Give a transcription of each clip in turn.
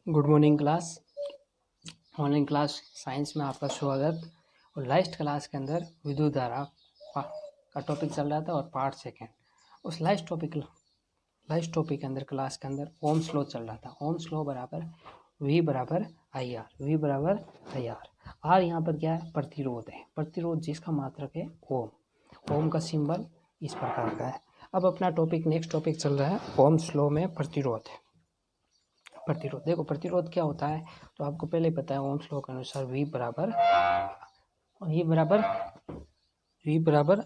Good morning class. Online class science में आपका स्वागत। और लास्ट क्लास के अंदर विद्युत धारा का टॉपिक चल रहा था और पार्ट सेकेंड। उस लास्ट टॉपिक के अंदर क्लास के अंदर ओम्स लॉ चल रहा था। ओम्स लॉ बराबर V बराबर आई आर। आर यहाँ पर क्या है? प्रतिरोध है। प्रतिरोध जिसका मात्रक है ओम। ओम का सिंबल इस प्रकार का है। अब अपना टॉपिक नेक्स्ट टॉपिक चल रहा है ओम्स लॉ में प्रतिरोध है। प्रतिरोध देखो, प्रतिरोध क्या होता है तो आपको पहले पता है ओम्स लॉ के अनुसार V बराबर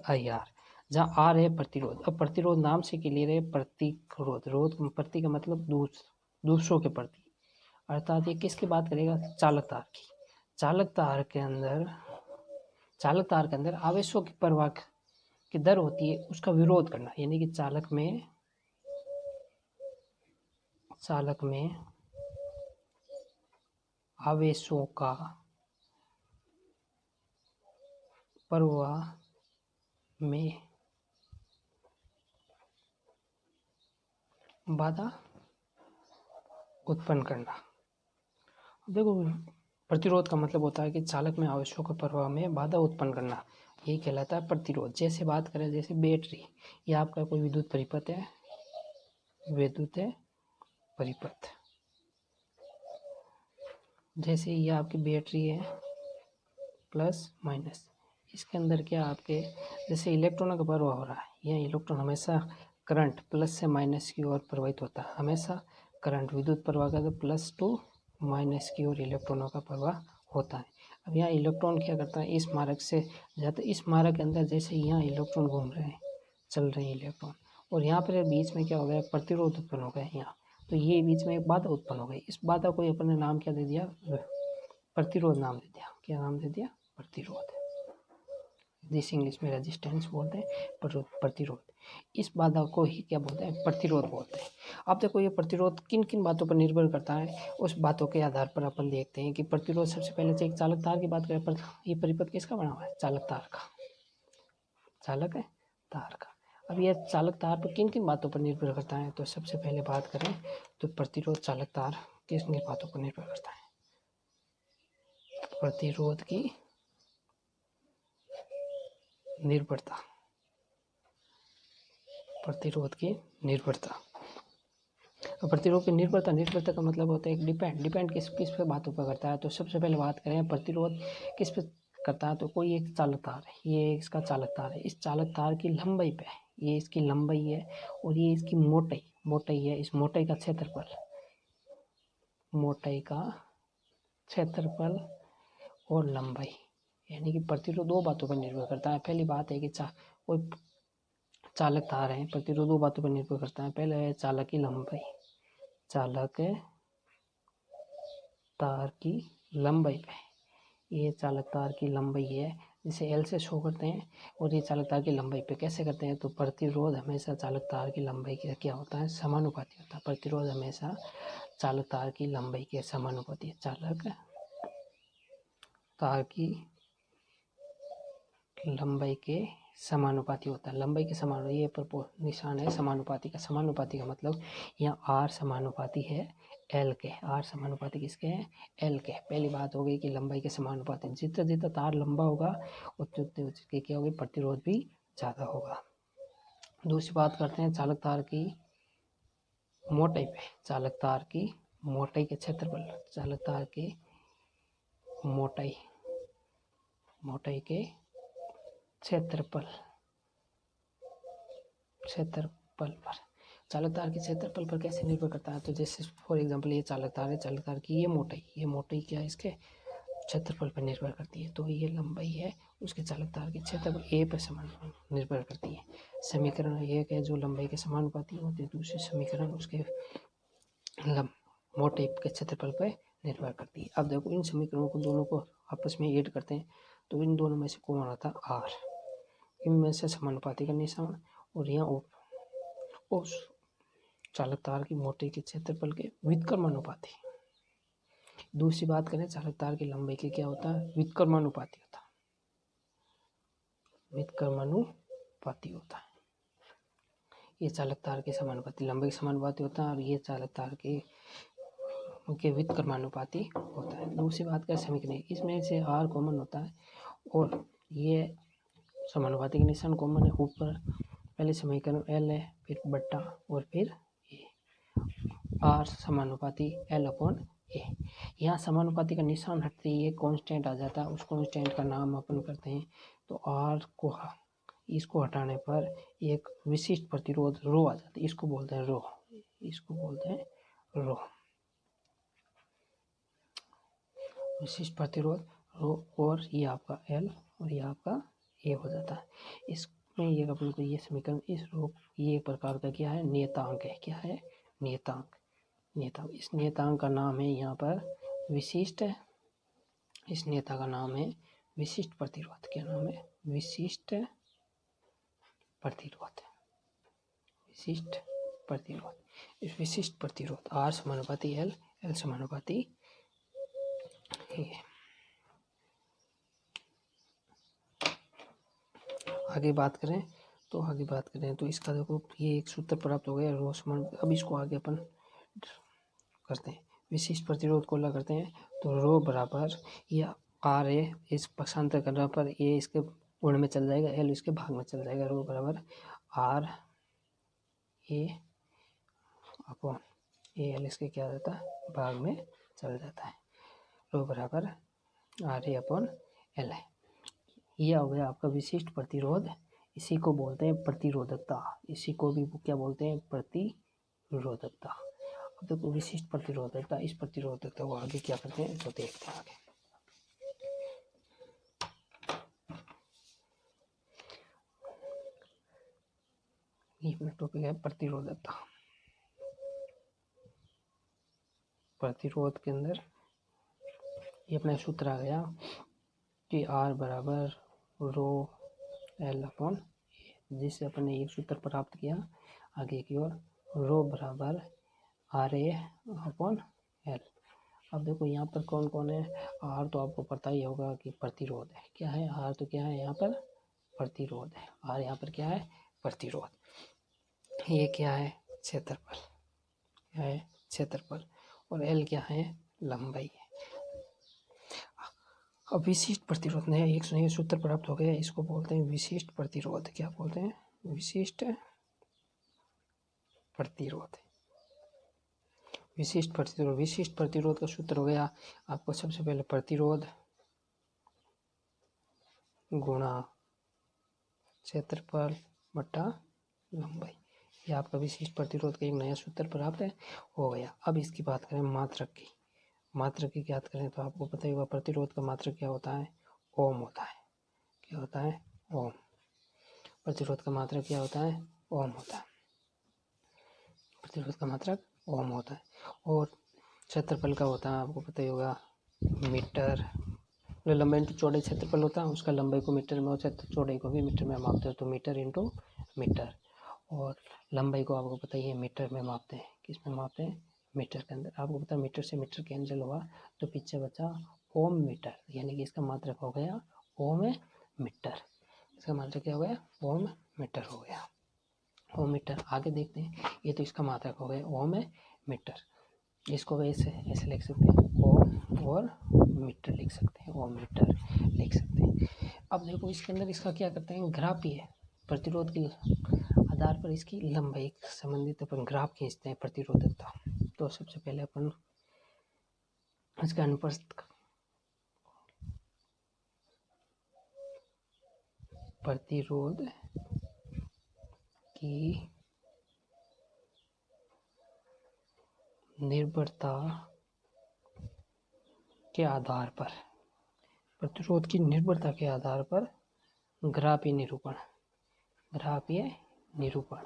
आई आर, जहाँ आर है प्रतिरोध। अब प्रतिरोध नाम से क्लियर है, प्रतिरोध। प्रति का मतलब दूसरों के प्रति, अर्थात ये किसकी बात करेगा? चालक तार की। चालक तार के अंदर आवेशों की प्रवाह की दर होती है, उसका विरोध करना, यानी कि चालक में आवेशों का प्रवाह में बाधा उत्पन्न करना। देखो, प्रतिरोध का मतलब होता है कि चालक में आवेशों के प्रवाह में बाधा उत्पन्न करना, यही कहलाता है प्रतिरोध। जैसे बात करें, जैसे बैटरी, ये आपका कोई विद्युत परिपथ है, जैसे ये आपकी बैटरी है प्लस माइनस, इसके अंदर क्या आपके जैसे इलेक्ट्रॉनों का प्रवाह हो रहा है, यह इलेक्ट्रॉन हमेशा करंट प्लस से माइनस की ओर प्रवाहित होता है। हमेशा करंट विद्युत प्रवाह का तो प्लस टू माइनस की ओर इलेक्ट्रॉनों का प्रवाह होता है। अब यहाँ इलेक्ट्रॉन क्या करता है? इस मार्ग से जाते, इस मार्ग के अंदर जैसे यहाँ इलेक्ट्रॉन घूम रहे हैं, चल रहे हैं इलेक्ट्रॉन, और यहाँ पर बीच में क्या हो गया? प्रतिरोध उत्पन्न हो गया यहाँ, तो ये बीच में एक बाधा उत्पन्न हो गई। इस बाधा को अपने नाम क्या दे दिया? प्रतिरोध नाम दे दिया। क्या नाम दे दिया? प्रतिरोध। जिस इंग्लिश में रेजिस्टेंस बोलते हैं, प्रतिरोध। इस बाधा को ही क्या बोलते हैं? प्रतिरोध बोलते हैं। अब देखो, ये प्रतिरोध किन किन बातों पर निर्भर करता है, उस बातों के आधार पर अपन देखते हैं कि प्रतिरोध सबसे पहले से एक चालक तार की बात करें, पर ये परिपथ किसका बना हुआ है? चालक तार का। अब यह चालक तार पर किन किन बातों पर निर्भर करता है, तो सबसे पहले बात करें तो प्रतिरोध चालक तार किन किन बातों पर निर्भर करता है? प्रतिरोध की निर्भरता। प्रतिरोध की निर्भरता का मतलब होता है एक डिपेंड किस पे बातों पर करता है। तो सबसे पहले बात करें प्रतिरोध किस पे करता है, तो कोई एक चालक तार है, ये इसका चालक तार है, इस चालक तार की लंबाई पे, ये इसकी लंबाई है और ये इसकी मोटाई है। इस मोटाई का क्षेत्रफल और लंबाई, यानी कि प्रतिरोध दो बातों पर निर्भर करता है। पहली बात है कि कोई चालक तार है, प्रतिरोध दो बातों पर निर्भर करता है। पहले है चालक की लंबाई, चालक तार की लंबाई पे, ये चालक तार की लंबाई है, जिसे L से शो करते हैं, और ये चालक तार की लंबाई पे कैसे करते हैं? तो प्रतिरोध हमेशा चालक तार की लंबाई के क्या होता है? समानुपाती होता है। प्रतिरोध हमेशा चालक तार की लंबाई के समानुपाती है। चालक तार की लंबाई के समानुपाती होता है। लंबाई के समानुपाती, ये निशान है समानुपाती का। समानुपाती का मतलब यहाँ R समानुपाती है L के। R समानुपाती किसके हैं? L के। पहली बात हो गई कि लंबाई के समानुपाती, जितना जितना तार लंबा होगा उतने उसके क्या होगी? प्रतिरोध भी ज़्यादा होगा। दूसरी बात करते हैं चालक तार की मोटाई पे। चालक तार की मोटाई के क्षेत्रफल, चालक तार की मोटाई के क्षेत्रफल पर, चालक तार के क्षेत्रफल पर कैसे निर्भर करता है? तो जैसे फॉर एग्जांपल ये चालक तार है, चालक तार की ये मोटाई क्या है? इसके क्षेत्रफल पर निर्भर करती है। तो ये लंबाई है, उसके चालक तार के क्षेत्रफल ए पर समान निर्भर करती है। समीकरण एक है जो लंबाई के समानुपाती होती है, दूसरी समीकरण उसके मोटाई के क्षेत्रफल पर निर्भर करती है। अब देखो, इन समीकरणों को दोनों को आपस में ऐड करते हैं, तो इन दोनों में से कौन आता है? आर। इनमें से समानुपाती का निशान, और यहाँ उस चालक तार की मोटाई के क्षेत्रफल के व्युत्क्रमानुपाती। दूसरी बात करें, चालक तार की लंबाई के क्या होता है? व्युत्क्रमानुपाती होता है। ये चालक तार के समानुपाती, लंबाई के समानुपाती होता है, और ये चालक तार के के व्युत्क्रमानुपाती होता है। दूसरी बात का समीकरण, इसमें से r कॉमन होता है और ये समानुपाती का निशान कॉमन है। ऊपर पहले समीकरण l है, फिर बट्टा और फिर a, r समानुपाती l अपॉन a। यहाँ समानुपाती का निशान हटते ही एक कांस्टेंट आ जाता है, उस कांस्टेंट का नाम अपन करते हैं। तो r को इसको हटाने पर एक विशिष्ट प्रतिरोध रो आ जाती है, इसको बोलते हैं रो, इसको बोलते हैं रो, विशिष्ट प्रतिरोध रो। और ये आपका L और ये आपका A हो जाता है। इसमें ये अपन को ये समीकरण इस रो ये प्रकार का क्या है, नियतांक है। क्या है, नियतांक। नियतांक, इस नियतांक का नाम है यहाँ पर विशिष्ट, इस नियता का नाम है विशिष्ट प्रतिरोध। क्या नाम है, विशिष्ट प्रतिरोध, विशिष्ट प्रतिरोध। इस विशिष्ट प्रतिरोध R समानुपाती L, L समानुपाती A। आगे बात करें तो इसका देखो ये एक सूत्र प्राप्त हो गया रो समान। अब इसको आगे अपन करते हैं, विशिष्ट प्रतिरोध को अलग करते हैं। तो रो बराबर या R है, इस पक्षांतर करने पर ये इसके गुण में चल जाएगा, L इसके भाग में चल जाएगा। रो बराबर R A upon A L इसके क्या रहता है, भाग में चल जाता है। रो बराबर आर ए अपॉन एल है। यह हो गया आपका विशिष्ट प्रतिरोध। इसी को बोलते हैं प्रतिरोधकता, इसी को भी क्या बोलते हैं, प्रतिरोधकता। अब देखो विशिष्ट प्रतिरोधकता, इस प्रतिरोधकता को आगे क्या करते हैं तो देखते हैं आगे। ये टॉपिक है प्रतिरोधकता। प्रतिरोध के अंदर ये अपना सूत्र आ गया कि R बराबर रो L अपॉन ए, जिससे अपन ने एक सूत्र प्राप्त किया आगे की ओर, रो बराबर आर ए अपॉन एल। अब देखो यहाँ पर कौन कौन है, R तो आपको पता ही होगा कि प्रतिरोध है। क्या है R, तो क्या है यहाँ पर प्रतिरोध है। R यहाँ पर क्या है, प्रतिरोध। ये क्या है, क्षेत्रफल, क्या है क्षेत्रफल। और L क्या है, लंबाई है। अब विशिष्ट प्रतिरोध नया एक नया सूत्र प्राप्त हो गया, इसको बोलते हैं विशिष्ट प्रतिरोध। क्या बोलते हैं, विशिष्ट प्रतिरोध। विशिष्ट प्रतिरोध, विशिष्ट प्रतिरोध का सूत्र हो गया आपको सबसे पहले प्रतिरोध गुणा क्षेत्रफल बटा लंबाई। ये आपका विशिष्ट प्रतिरोध का एक नया सूत्र प्राप्त हो गया। अब इसकी बात करें मात्रक की, मात्रक की याद करें तो आपको पता ही होगा प्रतिरोध का मात्रक क्या होता है, ओम होता है। क्या होता है, ओम। प्रतिरोध का मात्रक क्या होता है, ओम होता है। प्रतिरोध का मात्रक ओम होता है। और क्षेत्रफल का होता है आपको पता ही होगा मीटर। लंबाई इंटू चौड़ाई क्षेत्रफल होता है, उसका लंबाई को मीटर में और चौड़ाई को भी मीटर में मापते हैं, तो मीटर इंटू मीटर। और लंबाई को आपको पता ही है मीटर में मापते हैं। किस में मापते हैं, मीटर के अंदर। आपको पता है मीटर से मीटर कैंसिल हुआ तो पीछे बचा ओम मीटर, यानी कि इसका मात्रक हो गया ओम मीटर। इसका मात्रक क्या हो गया, ओम मीटर हो गया, ओम मीटर। आगे देखते हैं, ये तो इसका मात्रक हो गया ओम मीटर। इसको ऐसे ऐसे लिख सकते हैं, ओम और मीटर लिख सकते हैं, ओम मीटर लिख सकते हैं। अब देखो इसके अंदर इसका क्या करते हैं, ग्राफ ही है। प्रतिरोध के आधार पर इसकी लंबाई संबंधित अपन ग्राफ खींचते हैं प्रतिरोधकता। तो सबसे पहले अपन इसका अनुप्रस्थ प्रतिरोध की निर्भरता के आधार पर, प्रतिरोध की निर्भरता के आधार पर ग्राफीय निरूपण, ग्राफीय निरूपण।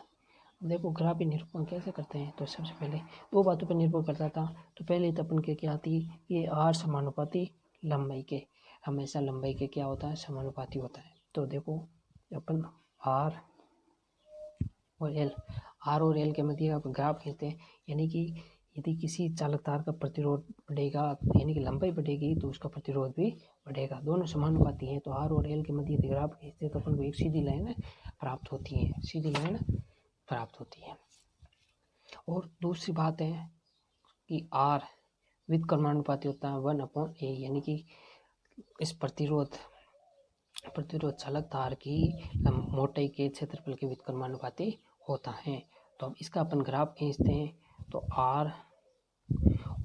देखो ग्राफीय निरूपण कैसे करते हैं, तो सबसे पहले दो बातों पर निर्भर करता था। तो पहले तो अपन के क्या आती, ये R समानुपाती लंबाई के, हमेशा लंबाई के क्या होता है, समानुपाती होता है। तो देखो अपन R और L के मध्य आप ग्राफ खींचते हैं, यानी कि यदि किसी चालक तार का प्रतिरोध बढ़ेगा, यानी कि लंबाई बढ़ेगी, तो उसका प्रतिरोध भी बढ़ेगा। दोनों समानुपाती हैं, तो R और L के मध्य यदि ग्राफ खींचते हैं तो अपन को एक सीधी लाइन प्राप्त होती है, सीधी लाइन प्राप्त होती है। और दूसरी बात है कि R व्युत्क्रमानुपाती होता है 1/a, यानी कि इस प्रतिरोध चालक तार की मोटाई के क्षेत्रफल के व्युत्क्रमानुपाती होता है। तो अब इसका अपन ग्राफ खींचते हैं। तो R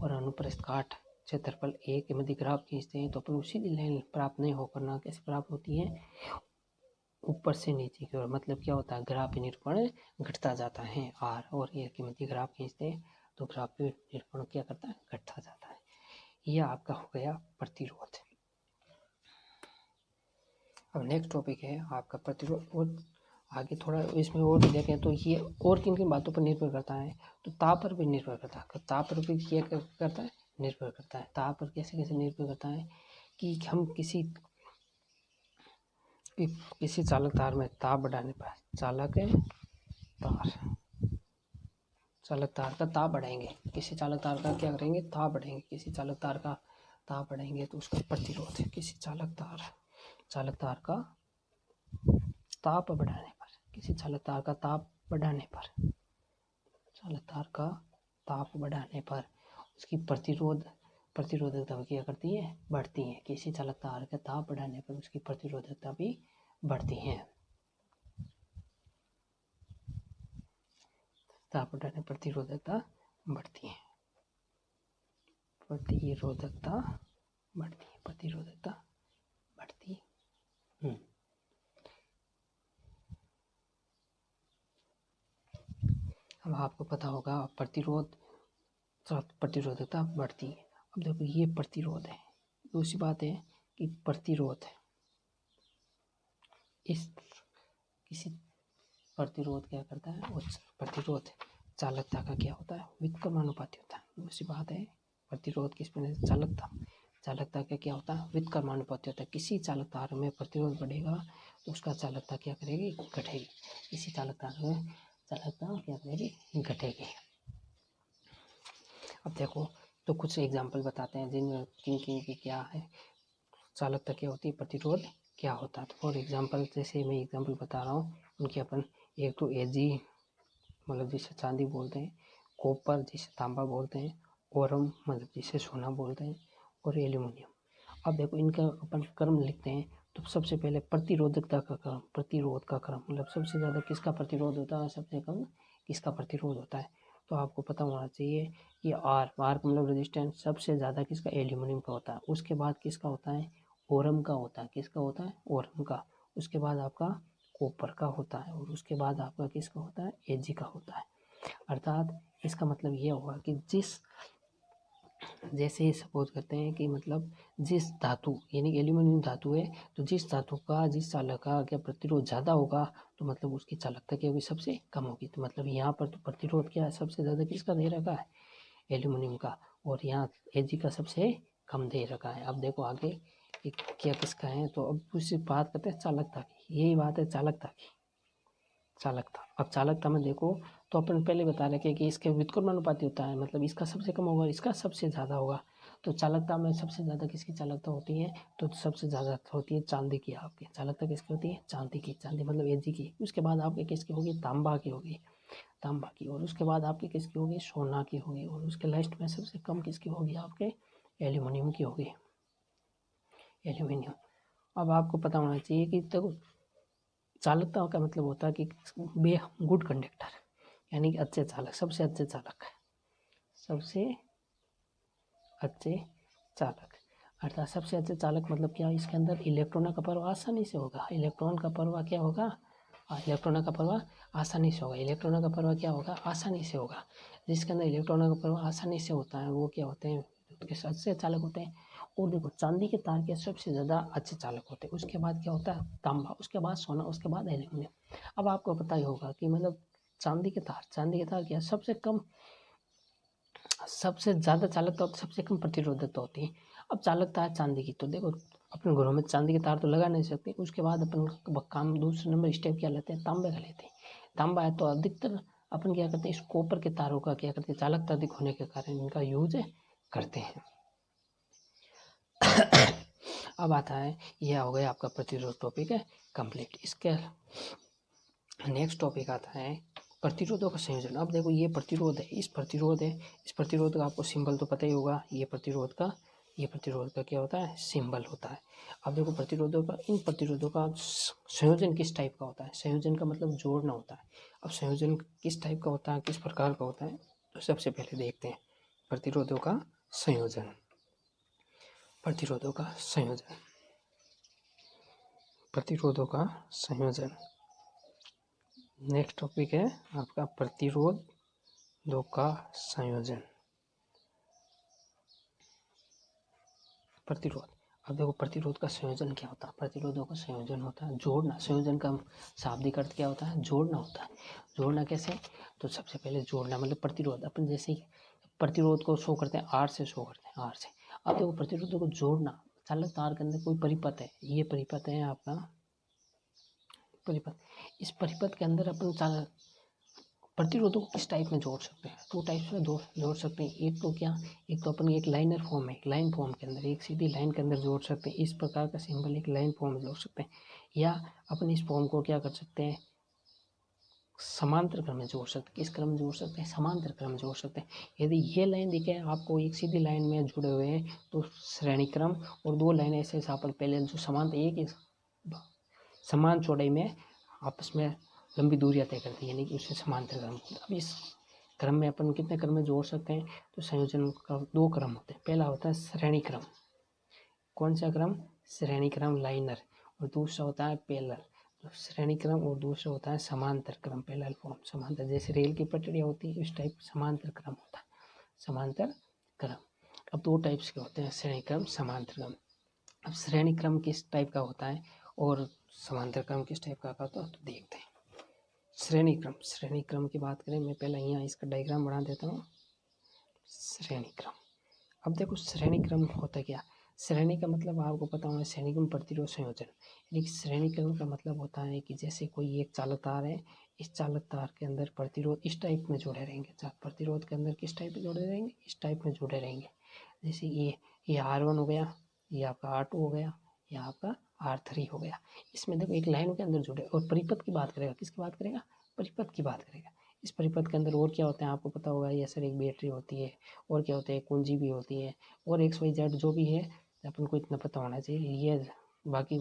और अनुप्रस्थ काट क्षेत्रफल A के मध्य ग्राफ खींचते हैं। तो अपन उसी लाइन प्राप्त नहीं हो करना, कैसे प्राप्त होती है, ऊपर से नीचे की ओर। मतलब क्या होता है, ग्राफ निरूपण घटता जाता है। R और A के मध्य ग्राफ खींचते हैं तो ग्राफ निरूपण क्या करता है, घटता जाता है। यह आपका हो गया प्रतिरोध। अब नेक्स्ट टॉपिक है आपका प्रतिरोध। और आगे थोड़ा इसमें और भी देखें तो ये और किन किन बातों पर निर्भर करता है, तो ताप पर भी निर्भर करता है। ताप पर भी क्या करता है, निर्भर करता है। ताप पर कैसे कैसे निर्भर करता है कि हम किसी चालक तार में ताप बढ़ाने पर चालक तार का ताप बढ़ाएंगे, किसी चालक तार का क्या करेंगे, ताप बढ़ाएंगे। किसी चालक तार का ताप बढ़ाएंगे तो उसका प्रतिरोध है। किसी चालक तार का ताप बढ़ाने पर, किसी चालक तार का ताप बढ़ाने पर उसकी प्रतिरोधकता क्या करती है, बढ़ती है। किसी चालक तार का ताप बढ़ाने पर उसकी प्रतिरोधकता भी बढ़ती है। ताप बढ़ाने पर प्रतिरोधकता बढ़ती है, प्रतिरोधकता बढ़ती है। अब आपको पता होगा प्रतिरोधकता बढ़ती है। अब देखो ये प्रतिरोध है। दूसरी बात है कि प्रतिरोध किसी प्रतिरोध क्या करता है, उस प्रतिरोध चालकता का क्या होता है, व्युत्क्रमानुपाती होता है। दूसरी बात है प्रतिरोध किस पर, चालकता का क्या होता है, व्युत्क्रमानुपाती होता है। किसी चालक तार में प्रतिरोध बढ़ेगा तो उसका चालकता क्या करेगी, घटेगी। किसी चालक तार में चालकता क्या करेगी, घटेगी। अब देखो तो कुछ एग्जाम्पल बताते हैं जिनमें किन की क्या है, चालकता क्या होती है, प्रतिरोध क्या होता है। तो फॉर एग्जाम्पल जैसे मैं एग्जाम्पल बता रहा हूँ उनके अपन एक तो Ag मतलब जिसे चांदी बोलते हैं, कॉपर जिसे तांबा बोलते हैं, ओरम मतलब जिसे सोना बोलते हैं, और एल्यूमिनियम। अब देखो इनका अपन क्रम लिखते हैं। तो सबसे पहले प्रतिरोधकता का क्रम, प्रतिरोध का क्रम मतलब सबसे ज़्यादा किसका प्रतिरोध होता है, सबसे कम किसका प्रतिरोध होता है। तो आपको पता होना चाहिए कि R का मतलब रेजिस्टेंस सबसे ज़्यादा किसका, एल्यूमिनियम का होता है। उसके बाद किसका होता है, ओरम का होता है। किसका होता है, ओरम का। उसके बाद आपका कॉपर का होता है, और उसके बाद आपका किसका होता है, Ag का होता है। अर्थात इसका मतलब ये होगा कि जैसे ही सपोज करते हैं कि मतलब जिस धातु यानी एल्यूमिनियम धातु है, तो जिस धातु का जिस चालक का क्या प्रतिरोध ज़्यादा होगा तो मतलब उसकी चालकता क्या होगी, सबसे कम होगी। तो मतलब यहाँ पर तो प्रतिरोध क्या है, सबसे ज़्यादा किसका दे रखा है, एल्यूमिनियम का, और यहाँ Ag का सबसे कम दे रखा है। अब देखो आगे क्या किसका है, तो अब उसी बात करते हैं चालकता की। यही बात है चालकता की। अब चालकता में देखो तो अपन पहले बता रखे कि इसके व्युत्क्रमानुपाती होता है, मतलब इसका सबसे कम होगा, इसका सबसे ज़्यादा होगा। तो चालकता में सबसे ज़्यादा किसकी चालकता होती है, तो सबसे ज़्यादा होती है चांदी की। आपकी चालकता किसकी होती है, चांदी की। चांदी मतलब Ag की। उसके बाद आपके किसकी होगी, तांबा की होगी, और उसके बाद आपकी किसकी होगी, सोना की होगी, और उसके लास्ट में सबसे कम किसकी होगी, आपके एल्यूमिनियम की होगी, एल्यूमिनियम। अब आपको पता होना चाहिए कि देखो चालकता का मतलब होता है कि गुड कंडक्टर, यानी कि अच्छे चालक, सबसे अच्छे चालक, अर्थात सबसे अच्छे चालक मतलब क्या, इसके अंदर इलेक्ट्रॉनों का प्रवाह आसानी से होगा। इलेक्ट्रॉनों का प्रवाह क्या होगा, इलेक्ट्रॉनों का प्रवाह आसानी से होगा। इलेक्ट्रॉनों का प्रवाह क्या होगा, आसानी से होगा। जिसके अंदर इलेक्ट्रॉनों का प्रवाह आसानी से होता है वो क्या होते हैं, अच्छे चालक होते हैं। और देखो चांदी के तार के सबसे ज़्यादा अच्छे चालक होते हैं। उसके बाद क्या होता है, तांबा, उसके बाद सोना, उसके बाद एल्यूमिनियम। अब आपको पता ही होगा कि मतलब चांदी के तार क्या सबसे ज़्यादा चालकता होती है, सबसे कम प्रतिरोधकता होती है। अब चालकता है चांदी की, तो देखो अपने घरों में चांदी के तार तो लगा नहीं सकते। उसके बाद अपन काम दूसरे नंबर स्टेप क्या लेते हैं, तांबे का लेते हैं। तांबा है तो अधिकतर अपन क्या करते हैं, इस कॉपर के तारों का क्या करते हैं, चालकता अधिक होने के कारण इनका यूज करते हैं। अब आता है, यह हो गया आपका प्रतिरोध टॉपिक है कंप्लीट। इसके नेक्स्ट टॉपिक आता है प्रतिरोधों का संयोजन। अब देखो ये प्रतिरोध है, इस प्रतिरोध का आपको सिंबल तो पता ही होगा, ये प्रतिरोध का क्या होता है, सिंबल होता है। अब देखो इन प्रतिरोधों का संयोजन किस टाइप का होता है, संयोजन का मतलब जोड़ना होता है। अब संयोजन किस टाइप का होता है, किस प्रकार का होता है, तो सबसे पहले देखते हैं प्रतिरोधों का संयोजन। नेक्स्ट टॉपिक है आपका प्रतिरोधों का संयोजन। अब देखो प्रतिरोध का संयोजन क्या होता है, प्रतिरोधों का संयोजन होता है जोड़ना। संयोजन का शाब्दिक अर्थ क्या होता है, जोड़ना होता है। जोड़ना कैसे, तो सबसे पहले जोड़ना मतलब प्रतिरोध, अपन जैसे ही प्रतिरोध को शो करते हैं आर से शो करते हैं, आर से। अब देखो प्रतिरोधों को जोड़ना, चालक तार के अंदर कोई परिपथ है, ये परिपथ है आपका परिपथ। इस परिपथ के अंदर अपन प्रतिरोधों को किस टाइप में जोड़ सकते हैं, टू टाइप्स में जोड़ सकते हैं। एक तो अपन एक लाइनर फॉर्म है, लाइन फॉर्म के अंदर एक सीधी लाइन के अंदर जोड़ सकते हैं, इस प्रकार का सिंबल एक लाइन फॉर्म में जोड़ सकते हैं। या अपन इस फॉर्म को क्या कर सकते हैं, समांतर क्रम में जोड़ सकते हैं। किस क्रम में जोड़ सकते हैं, समांतर क्रम में जोड़ सकते हैं। यदि ये लाइन दिखे आपको एक सीधी लाइन में जुड़े हुए हैं तो श्रेणी क्रम, और दो लाइन ऐसे अपन पहले जो समांतर एक समान चौड़ाई में आपस में लंबी दूरियां तय करती है, यानी कि उससे समांतर क्रम। अब इस क्रम में अपन कितने क्रम में जोड़ सकते हैं, तो संयोजन का दो क्रम होते हैं। पहला होता है श्रेणी क्रम, कौन सा क्रम, श्रेणी क्रम लाइनर, और दूसरा होता है पैरेलल। तो श्रेणी क्रम और दूसरा होता है समांतर क्रम, पैरेलल फॉर्म, समांतर, जैसे रेल की पटरियाँ होती है इस टाइप समांतर क्रम होता है, समांतर क्रम। अब दो टाइप्स के होते हैं, श्रेणी क्रम, समांतर क्रम। अब श्रेणी क्रम किस टाइप का होता है और समांतर क्रम किस टाइप का होता है, तो देखते हैं। श्रेणी क्रम की बात करें, मैं पहले यहाँ इसका डायग्राम बना देता हूँ। श्रेणी क्रम, अब देखो श्रेणी क्रम होता क्या, श्रेणी का मतलब आपको पता होगा, श्रेणी क्रम प्रतिरोध संयोजन। यानी कि श्रेणी क्रम का मतलब होता है कि जैसे कोई एक चालक तार है, इस चालक तार के अंदर प्रतिरोध इस टाइप में जुड़े रहेंगे, प्रतिरोध के अंदर किस टाइप में जुड़े रहेंगे, इस टाइप में जुड़े रहेंगे। जैसे ये R1 हो गया, ये आपका R2 हो गया, ये आपका R3 हो गया। इसमें देखो एक लाइन के अंदर जुड़े, और परिपथ की बात करेगा, किसकी बात करेगा, परिपथ की बात करेगा। इस परिपथ के अंदर और क्या होते हैं आपको पता होगा, ये सर एक बैटरी होती है, और क्या होते हैं, कुंजी भी होती है, और XYZ जो भी है अपन को इतना पता होना चाहिए। ये बाकी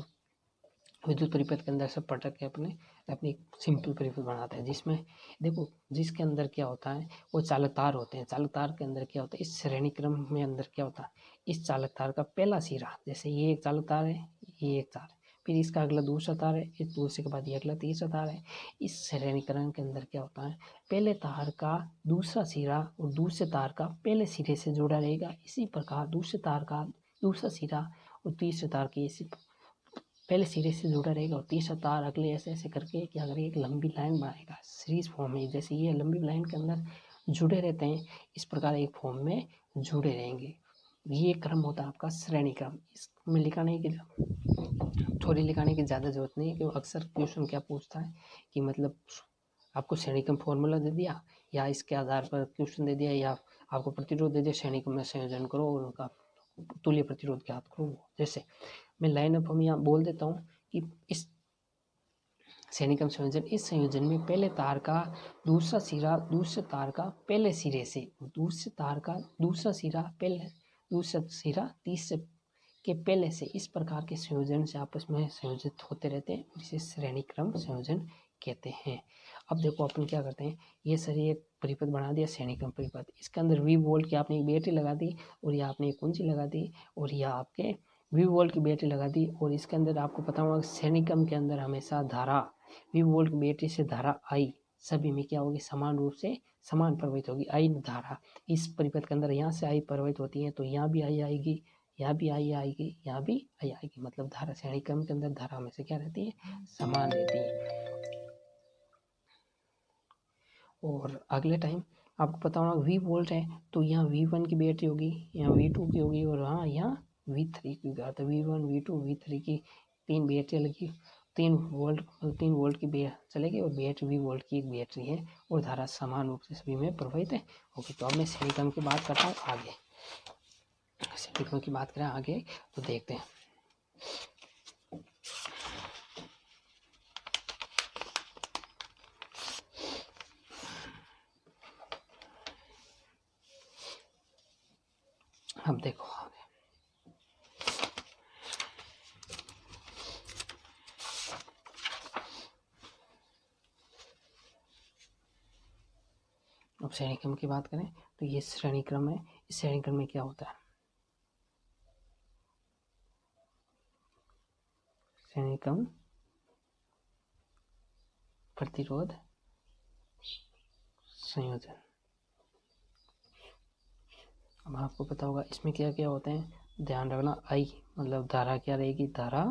विद्युत परिपथ के अंदर सब पटक के अपनी सिंपल परिपथ बनाते हैं, जिसमें देखो जिसके अंदर क्या होता है, वो चालक तार होते हैं। चालक तार के अंदर क्या होता है, इस श्रेणी क्रम में अंदर क्या होता है, इस चालक तार का पहला सिरा, जैसे ये एक चालक तार है, ये एक तार है, फिर इसका अगला दूसरा तार है, इस दूसरे के बाद ये अगला तीसरा तार है। इस श्रेणी क्रम के अंदर क्या होता है, पहले तार का दूसरा सिरा और दूसरे तार का पहले सिरे से जुड़ा रहेगा। इसी प्रकार दूसरे तार का दूसरा सिरा और तीसरे तार के इसी पहले सिरे से जुड़ा रहेगा, और तीसरा तार अगले ऐसे ऐसे करके क्या करेगा, एक लंबी लाइन बनाएगा सीरीज फॉर्म में। जैसे ये लंबी लाइन के अंदर जुड़े रहते हैं, इस प्रकार एक फॉर्म में जुड़े रहेंगे। ये क्रम होता है आपका श्रेणी क्रम। इसमें लिखाने की थोड़ी लिखाने की ज़्यादा जरूरत नहीं है, क्योंकि अक्सर क्वेश्चन क्या पूछता है कि मतलब आपको श्रेणी क्रम फॉर्मूला दे दिया, या इसके आधार पर क्वेश्चन दे दिया, या आपको प्रतिरोध दे दिया, श्रेणी क्रम में संयोजन करो और उनका तुल्य प्रतिरोध ज्ञात करो। जैसे मैं लाइन अप हम यहाँ बोल देता हूँ कि इस श्रेणी क्रम संयोजन, इस संयोजन में पहले तार का दूसरा सिरा दूसरे तार का पहले सिरे से, दूसरे तार का दूसरा सिरा पहले दूसरा सिरा तीसरे के पहले से, इस प्रकार के संयोजन से आपस में संयोजित होते रहते हैं, जिसे श्रेणी क्रम संयोजन कहते हैं। अब देखो अपन क्या करते हैं, ये सर एक परिपथ बना दिया, श्रेणी क्रम परिपथ, इसके अंदर V वोल्ट की आपने एक बैटरी लगा दी, और यह आपने एक कुंजी लगा दी, और यह आपके V वोल्ट की बैटरी लगा दी। और इसके अंदर आपको पता होगा श्रेणी क्रम के अंदर हमेशा धारा V वोल्ट की बैटरी से धारा I सभी में क्या होगी, समान रूप से समान प्रवाहित होगी। I धारा इस परिपथ के अंदर यहाँ से I प्रवाहित होती है, तो यहाँ भी I आएगी, यहाँ भी I आएगी, यहाँ भी I आएगी, मतलब धारा श्रेणी क्रम के अंदर धारा हमेशा क्या रहती है, समान रहती है। और अगले टाइम आपको पता होगा V वोल्ट है, तो यहाँ V1 की बैटरी होगी, यहाँ V2 की होगी, और हाँ यहाँ V3 की होगी। तो V1 V2 V3 की तीन बैटरी लगी, 3 वोल्ट की चलेगी, और बैटरी V वोल्ट की एक बैटरी है, और धारा समान रूप से सभी में प्रवाहित है। ओके, तो अब मैं श्रेणी क्रम की बात करता हूँ आगे। श्रेणी क्रम की बात करें आगे तो देखते हैं। अब देखो आगे, अब श्रेणी क्रम की बात करें तो ये श्रेणी क्रम है। इस श्रेणी क्रम में क्या होता है, श्रेणी क्रम प्रतिरोध संयोजन। अब आपको पता होगा इसमें क्या क्या होते हैं, ध्यान रखना। आई मतलब धारा क्या रहेगी, धारा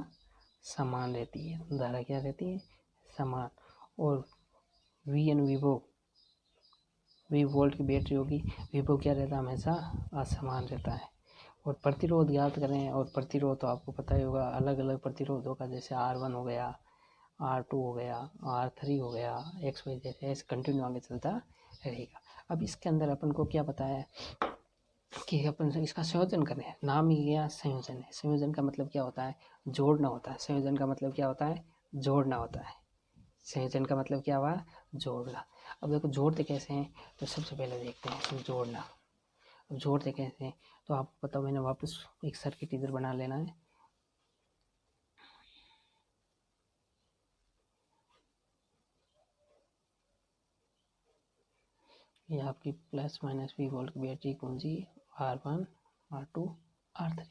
समान रहती है, धारा क्या रहती है, समान। और वी एन विभव, वी वोल्ट की बैटरी होगी, विभव क्या रहता है, हमेशा असमान रहता है। और प्रतिरोध ज्ञात करें, और प्रतिरोध तो आपको पता ही होगा, अलग अलग प्रतिरोधों का, जैसे R1 हो गया, R2 हो गया, R3 हो गया, XY, जैसे ऐसे कंटिन्यू आगे चलता रहेगा। अब इसके अंदर अपन को क्या पता है कि अपन इसका संयोजन करें, नाम ही क्या संयोजन है। संयोजन का मतलब क्या होता है, जोड़ना होता है। संयोजन का मतलब क्या होता है, जोड़ना होता है। संयोजन का मतलब क्या हुआ, जोड़ना। अब देखो जोड़ते कैसे हैं, तो सबसे पहले देखते हैं जोड़ना। अब जोड़ते कैसे हैं तो आपको पता, मैंने वापस एक सर्किट इधर बना लेना है। ये आपकी प्लस माइनस वी वोल्ट की बैटरी कौन सी, R1, R2, R3।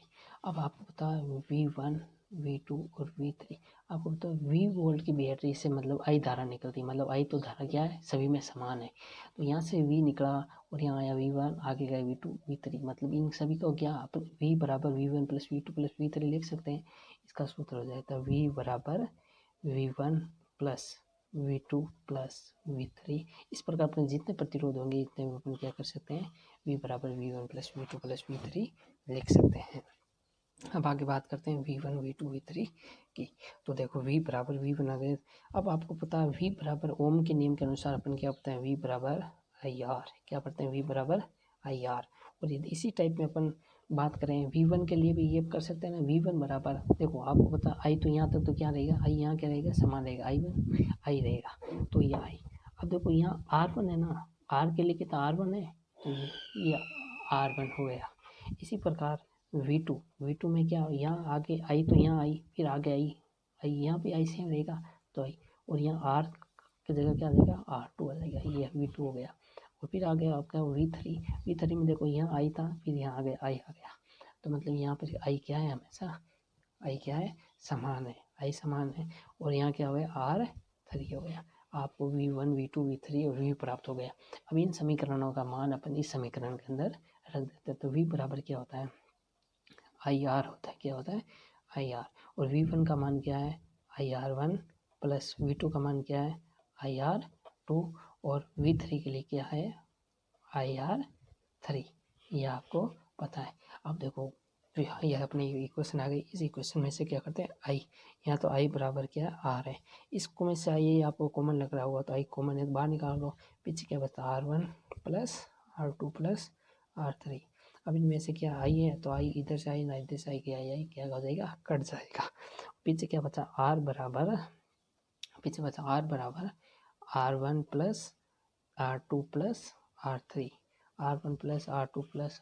अब आपको पता है V1, V2 और V3। आपको पता है V वोल्ट की बैटरी से मतलब I धारा निकलती है, मतलब I तो धारा क्या है, सभी में समान है। तो यहाँ से V निकला और यहाँ आया V1, आगे गया V2, V3, मतलब इन सभी को क्या अपन V बराबर V1 plus V2 plus V3 लिख सकते हैं। इसका सूत्र हो जाता है V बराबर V1 plus V2 plus V3। इस प्रकार अपने जितने प्रतिरोध होंगे इतने अपन क्या कर सकते हैं, V बराबर V1 plus V2 plus V3 लिख सकते हैं। अब आगे बात करते हैं V1, V2, V3 की। तो देखो V बराबर V1 आ गए। अब आपको पता है V बराबर ओम के नियम के अनुसार अपन क्या पढ़ते हैं, V बराबर IR। क्या पढ़ते हैं, V बराबर IR। और यदि इसी टाइप में अपन बात करें V1 के लिए भी ये कर सकते हैं ना, V1 बराबर, देखो आपको पता I तो यहाँ तक तो क्या रहेगा, I यहाँ क्या रहेगा, समान रहेगा, I रहेगा, तो ये I। अब देखो यहाँ R1 है ना, R के लिए कितना R1 है, तो ये R1 हो गया। इसी प्रकार V2 में क्या, यहाँ आगे I तो यहाँ I, फिर आगे I यहाँ पे I सेम रहेगा तो I, और यहाँ R की जगह क्या आ जाएगा, R2 आ जाएगा, ये V2 हो गया। और फिर आ गया आपका V3 में देखो यहाँ I था, फिर यहाँ आगे I आ गया, तो मतलब यहाँ पर I क्या है, हमेशा I क्या है, समान है, I समान है। और यहाँ क्या हो गया, R3 हो गया। आपको V1, V2, V3 और V प्राप्त हो गया। अब इन समीकरणों का मान अपन इस समीकरण के अंदर रख देते हैं। तो V बराबर क्या होता है, IR होता है, क्या होता है, IR। और V1 का मान क्या है, IR1 प्लस V2 का मान क्या है, IR2। और V3 के लिए क्या है, IR3। यह आपको पता है। अब देखो यह अपनी इक्वेशन आ गई। इस इक्वेशन में से क्या करते हैं, I, यहाँ तो I बराबर क्या है, R है। इसको में से I आपको कॉमन लग रहा होगा, तो I कॉमन है, बाहर निकाल लो। पीछे क्या बता, R1 plus R2 plus R3। अब इनमें से क्या I है, तो I इधर से I ना इधर से I क्या हो जाएगा, कट जाएगा। पीछे क्या बचा, R बराबर, पीछे बचा R बराबर R1 plus R2 plus R3, R1 plus R2 plus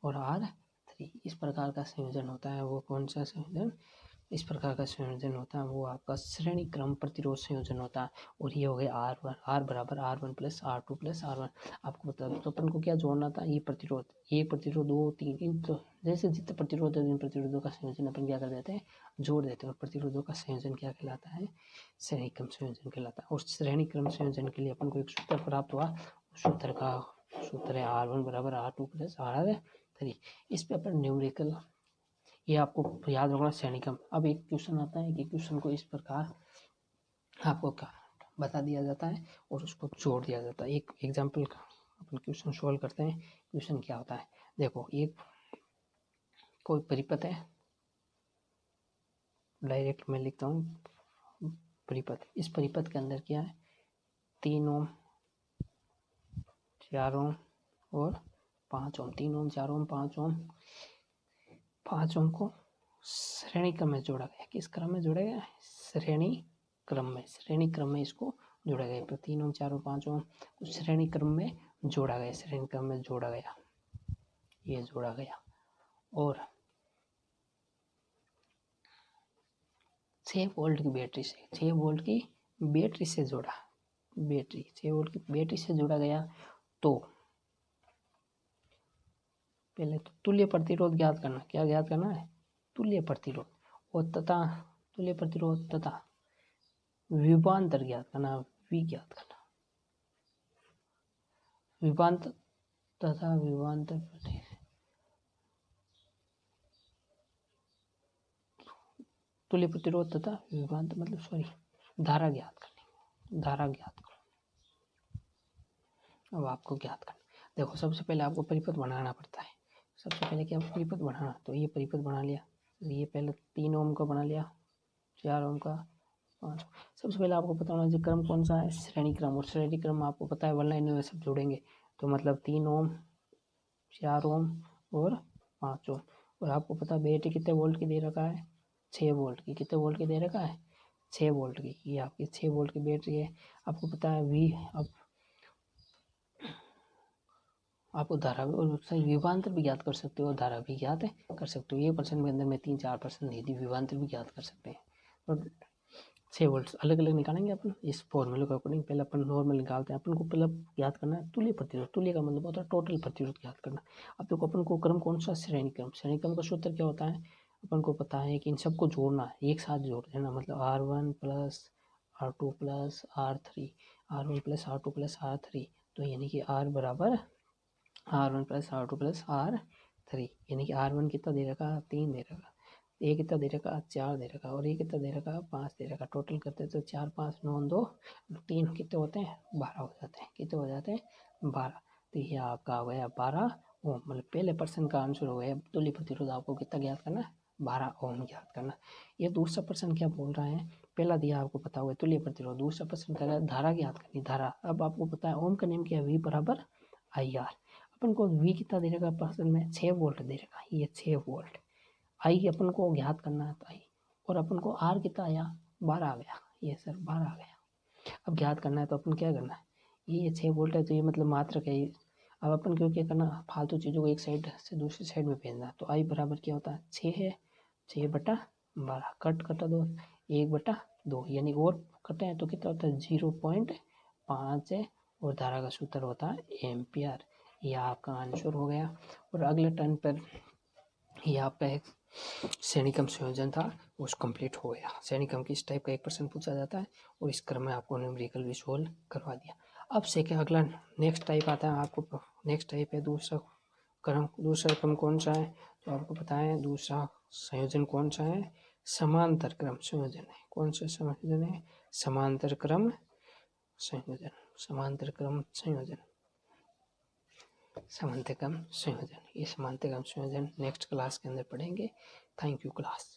और R3। इस प्रकार का संयोजन होता है, वो कौन सा संयोजन, इस प्रकार का संयोजन होता है वो आपका श्रेणी क्रम प्रतिरोध संयोजन होता है। और ये हो गया R बराबर R1 plus R2 plus R1। आपको बता दो, तो अपन को क्या जोड़ना था, ये प्रतिरोध, एक प्रतिरोध, दो, तीन, इन तो जैसे जितने प्रतिरोध है इन प्रतिरोधों का संयोजन अपन क्या कर देते हैं, जोड़ देते हैं। और प्रतिरोधों का संयोजन क्या कहलाता है, श्रेणी क्रम संयोजन कहलाता है। और श्रेणी क्रम संयोजन के लिए अपन को एक सूत्र प्राप्त हुआ, सूत्र का सूत्र है R1 बराबर R2 प्लस R3। इस पे अपन न्यूमेरिकल, ये आपको याद रखना, श्रेणी क्रम। अब एक क्वेश्चन आता है कि क्वेश्चन को इस प्रकार आपको क्या बता दिया जाता है और उसको जोड़ दिया जाता है। एक एग्जांपल का अपन क्वेश्चन सॉल्व करते हैं। क्वेश्चन क्या होता है, देखो एक कोई परिपथ है, डायरेक्ट मैं लिखता हूँ परिपथ। इस परिपथ के अंदर क्या है, 3 ओम, 4 ओम और 5 ओम, 3 ओम, 4 ओम, 5 ओम, 5 ओम को श्रेणी क्रम में जोड़ा गया। किस क्रम में जोड़ा गया, श्रेणी क्रम में, श्रेणी क्रम में इसको जोड़ा गया। तो 3 ओम, 4 ओम, 5 ओम श्रेणी क्रम में जोड़ा गया, श्रेणी क्रम में जोड़ा गया, ये जोड़ा गया। और 6 वोल्ट की बैटरी से 6 वोल्ट की बैटरी से जोड़ा, बैटरी 6 वोल्ट की बैटरी से जोड़ा गया, तो पहले तो तुल्य प्रतिरोध ज्ञात करना। क्या ज्ञात करना है? तुल्य प्रतिरोध और तथा तुल्य प्रतिरोध तथा विभवांतर ज्ञात करना, वी ज्ञात करना, विभवांतर तथा विभवांतर तुल्य प्रतिरोध तथा विभवांतर मतलब सॉरी धारा ज्ञात करनी, धारा ज्ञात करो। अब आपको ज्ञात करना, देखो सबसे पहले आपको परिपथ बनाना पड़ता है। सबसे पहले क्या परिपथ बनाना, तो ये परिपथ बना लिया, ये पहले 3 ओम का बना लिया, 4 ओम का, 5। सबसे पहले आपको पता होना चाहिए क्रम कौन सा है, श्रेणी क्रम, और श्रेणी क्रम आपको पता है 1 लाइन में सब जोड़ेंगे, तो मतलब 3 ओम, 4 ओम और 5 ओम। और आपको पता है बैटरी कितने वोल्ट की दे रखा है, 6 वोल्ट की। कितने वोल्ट की दे रखा है? 6 वोल्ट की। ये आपकी 6 वोल्ट की बैटरी है। आपको पता है वी, अब आपको धारा और सही विभवांतर भी ज्ञात कर सकते हो और धारा भी ज्ञात कर सकते हो। ये प्रश्न के अंदर में 3-4% नहीं थी, विभवांतर भी ज्ञात कर सकते हैं। और 6 वोल्ट अलग अलग निकालेंगे अपन इस फॉर्मूले के अकॉर्डिंग। पहले अपन नॉर्मल निकालते हैं। अपन को पहले ज्ञात करना है तुल्य प्रतिरोध। तुल्य का मतलब होता है टोटल प्रतिरोध ज्ञात करना। अब देखो अपन को क्रम कौन सा, श्रेणी क्रम। श्रेणी क्रम का सूत्र क्या होता है? अपन को पता है कि इन सबको जोड़ना है, एक साथ जोड़ देना, मतलब R1 plus R2 plus R3, R1 plus R2 plus R3, तो यानी कि R बराबर R1 plus R2 plus R3, यानी कि R1 कितना दे रखा? 3 दे रखा, ये कितना दे रखा? 4 दे रखा, और ये कितना दे रखा? 5 दे रखा। टोटल करते तो 4 5 9 2 3 कितने होते हैं? 12 हो जाते हैं। कितने हो जाते हैं? 12। तो ये आपका हो गया 12 ओम, मतलब पहले प्रश्न का आंसर हो गया तुल्य प्रतिरोध आपको कितना ज्ञात करना है? 12 ओम ज्ञात करना। ये दूसरा प्रश्न क्या बोल रहा है? पहला दिया आपको पता हुआ तुल्य प्रतिरोध, दूसरा प्रश्न कह रहा है धारा ज्ञात करनी, धारा। अब आपको पता है ओम का नियम क्या है? V बराबर IR। अपन को V कितना दे रखा प्रश्न में? 6 वोल्ट दे रखा, ये 6 वोल्ट। आई अपन को ज्ञात करना है, तो आई, और अपन को आर कितना आया? 12 आ गया, ये सर 12 आ गया। अब ज्ञात करना है तो अपन क्या करना है, ये 6 वोल्ट है तो ये मतलब मात्रक है। अब अपन क्यों क्या करना, फालतू चीज़ों को एक साइड से दूसरी साइड में भेजना है। तो आई बराबर क्या होता है? 6 है, 6/12, कट कटा 2, 1/2, यानी और कटे हैं तो कितना होता है? 0.5 है, और धारा का सूत्र होता है एम्पियर। यह आपका आंसर हो गया। और अगले टर्न पर ये आपका एक श्रेणी क्रम संयोजन था, वो कंप्लीट हो गया। श्रेणी क्रम की इस टाइप का एक प्रश्न पूछा जाता है, और इस क्रम में आपको न्यूमेरिकल भी सोल्व करवा दिया। अब से क्या अगला नेक्स्ट टाइप आता है, आपको नेक्स्ट टाइप है दूसरा क्रम। दूसरा क्रम कौन सा है? तो आपको पता है दूसरा संयोजन कौन सा है? समांतर क्रम संयोजन है। कौन सा संयोजन है? समांतर क्रम संयोजन। समांतर क्रम संयोजन, समांतर क्रम संयोजन। ये समांतर क्रम संयोजन नेक्स्ट क्लास के अंदर पढ़ेंगे। Thank you class.